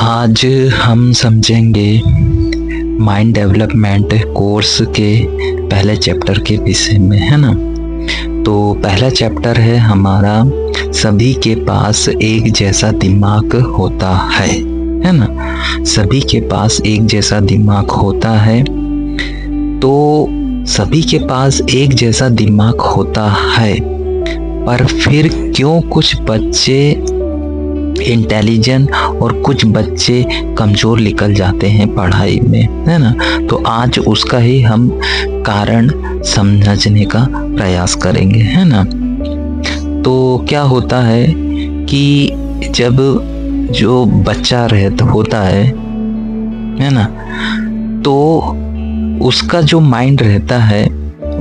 आज हम समझेंगे माइंड डेवलपमेंट कोर्स के पहले चैप्टर के विषय में, है ना। तो पहला चैप्टर है हमारा, सभी के पास एक जैसा दिमाग होता है ना। सभी के पास एक जैसा दिमाग होता है। तो सभी के पास एक जैसा दिमाग होता है, पर फिर क्यों कुछ बच्चे इंटेलिजेंट और कुछ बच्चे कमज़ोर निकल जाते हैं पढ़ाई में, है ना। तो आज उसका ही हम कारण समझने का प्रयास करेंगे, है ना। तो क्या होता है कि जब जो बच्चा होता है ना, तो उसका जो माइंड रहता है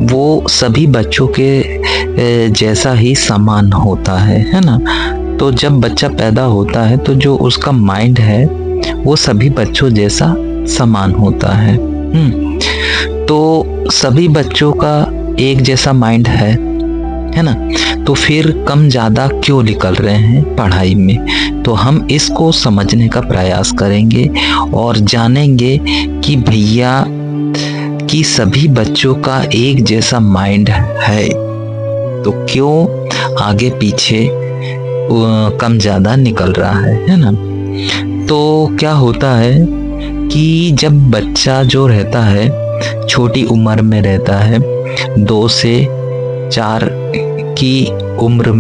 वो सभी बच्चों के जैसा ही समान होता है ना। तो जब बच्चा पैदा होता है तो जो उसका माइंड है वो सभी बच्चों जैसा समान होता है। तो सभी बच्चों का एक जैसा माइंड है ना। तो फिर कम ज़्यादा क्यों निकल रहे हैं पढ़ाई में, तो हम इसको समझने का प्रयास करेंगे और जानेंगे कि भैया कि सभी बच्चों का एक जैसा माइंड है तो क्यों आगे पीछे कम ज़्यादा निकल रहा है ना। तो क्या होता है कि जब बच्चा जो रहता है छोटी उम्र में रहता है, 2 से 4 की उम्र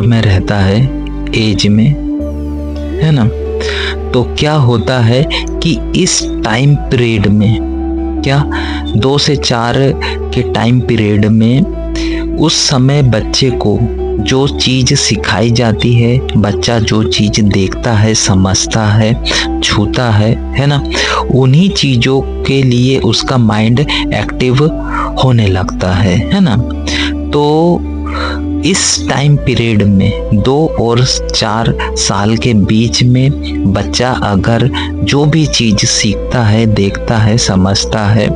में रहता है, एज में, है ना। तो क्या होता है कि इस टाइम पीरियड में, क्या 2 से 4 के टाइम पीरियड में उस समय बच्चे को जो चीज़ सिखाई जाती है, बच्चा जो चीज़ देखता है, समझता है, छूता है ना, उन्हीं चीज़ों के लिए उसका माइंड एक्टिव होने लगता है ना। तो इस टाइम पीरियड में 2 और 4 साल के बीच में बच्चा अगर जो भी चीज़ सीखता है, देखता है, समझता है,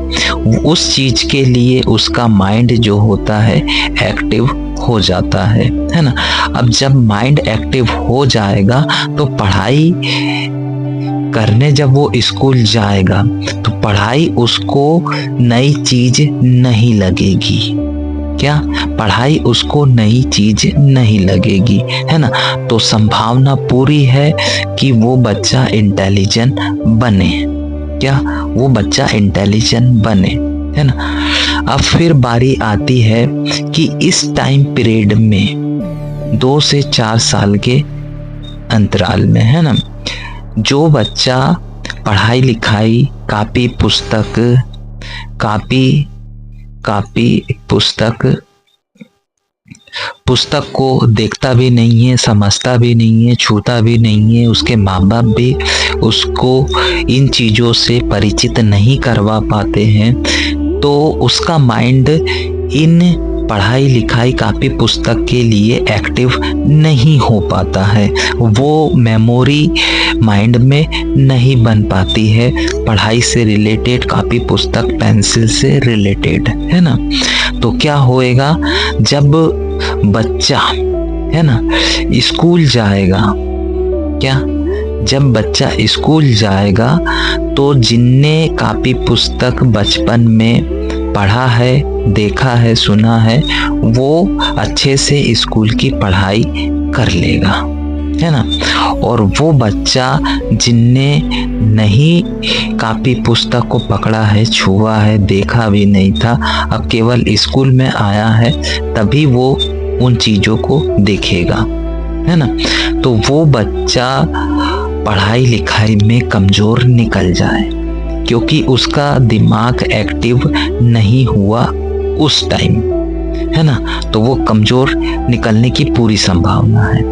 उस चीज़ के लिए उसका माइंड जो होता है एक्टिव हो जाता है ना। अब जब माइंड एक्टिव हो जाएगा तो पढ़ाई करने जब वो स्कूल जाएगा तो पढ़ाई उसको नई चीज़ नहीं लगेगी। क्या पढ़ाई उसको नई चीज नहीं लगेगी, है ना। तो संभावना पूरी है कि वो बच्चा इंटेलिजेंट बने, क्या वो बच्चा इंटेलिजेंट बने, है ना। अब फिर बारी आती है कि इस टाइम पीरियड में 2 से 4 साल के अंतराल में, है ना, जो बच्चा पढ़ाई लिखाई कापी पुस्तक को देखता भी नहीं है, समझता भी नहीं है, छूता भी नहीं है, उसके माँ बाप भी उसको इन चीज़ों से परिचित नहीं करवा पाते हैं, तो उसका माइंड इन पढ़ाई लिखाई कापी पुस्तक के लिए एक्टिव नहीं हो पाता है। वो मेमोरी माइंड में नहीं बन पाती है पढ़ाई से रिलेटेड, कापी पुस्तक पेंसिल से रिलेटेड, है ना। तो क्या होएगा जब बच्चा, है ना, स्कूल जाएगा, क्या जब बच्चा स्कूल जाएगा तो जिनने कापी पुस्तक बचपन में पढ़ा है, देखा है, सुना है, वो अच्छे से स्कूल की पढ़ाई कर लेगा, है ना। और वो बच्चा जिनने नहीं कापी पुस्तक को पकड़ा है, छुआ है, देखा भी नहीं था, अब केवल स्कूल में आया है तभी वो उन चीज़ों को देखेगा, है ना। तो वो बच्चा पढ़ाई लिखाई में कमज़ोर निकल जाए क्योंकि उसका दिमाग एक्टिव नहीं हुआ उस टाइम, है ना। तो वो कमज़ोर निकलने की पूरी संभावना है।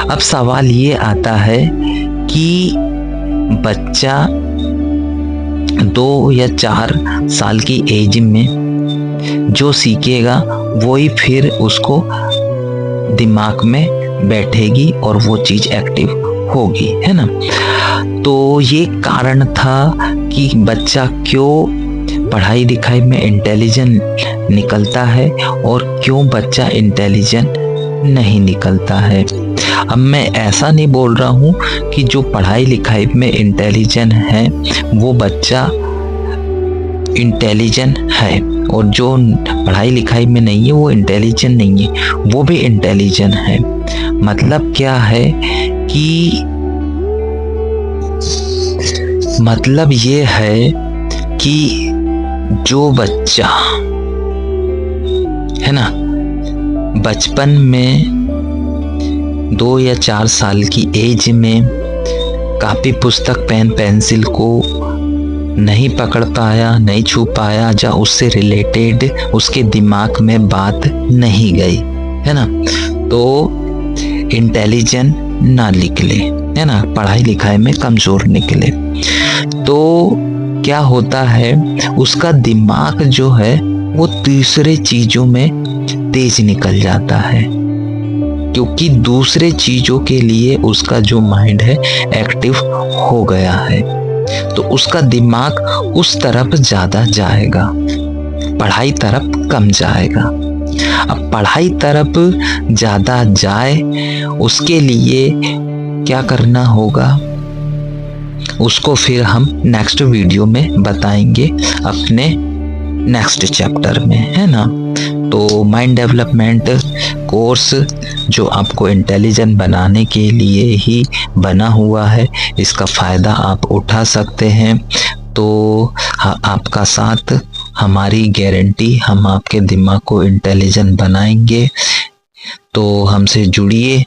अब सवाल ये आता है कि बच्चा 2 या 4 साल की एज में जो सीखेगा वही फिर उसको दिमाग में बैठेगी और वो चीज़ एक्टिव होगी, है ना। तो ये कारण था कि बच्चा क्यों पढ़ाई लिखाई में इंटेलिजेंट निकलता है और क्यों बच्चा इंटेलिजेंट नहीं निकलता है। अब मैं ऐसा नहीं बोल रहा हूँ कि जो पढ़ाई लिखाई में इंटेलिजेंट है वो बच्चा इंटेलिजेंट है, और जो पढ़ाई लिखाई में नहीं है वो इंटेलिजेंट नहीं है, वो भी इंटेलिजेंट है। मतलब क्या है कि मतलब ये है कि जो बच्चा है ना बचपन में 2 या 4 साल की एज में कापी पुस्तक पेन पेंसिल को नहीं पकड़ पाया, नहीं छू पाया, या उससे रिलेटेड उसके दिमाग में बात नहीं गई, है ना, तो इंटेलिजेंट ना निकले, है ना, पढ़ाई लिखाई में कमजोर निकले। तो क्या होता है, उसका दिमाग जो है वो तीसरे चीजों में तेज निकल जाता है, क्योंकि दूसरे चीजों के लिए उसका जो माइंड है एक्टिव हो गया है, तो उसका दिमाग उस तरफ ज्यादा जाएगा, पढ़ाई तरफ कम जाएगा। अब पढ़ाई तरफ ज्यादा जाए उसके लिए क्या करना होगा, उसको फिर हम नेक्स्ट वीडियो में बताएंगे अपने नेक्स्ट चैप्टर में, है ना। तो माइंड डेवलपमेंट कोर्स जो आपको इंटेलिजेंट बनाने के लिए ही बना हुआ है, इसका फ़ायदा आप उठा सकते हैं। तो आपका साथ हमारी गारंटी, हम आपके दिमाग को इंटेलिजेंट बनाएंगे। तो हमसे जुड़िए,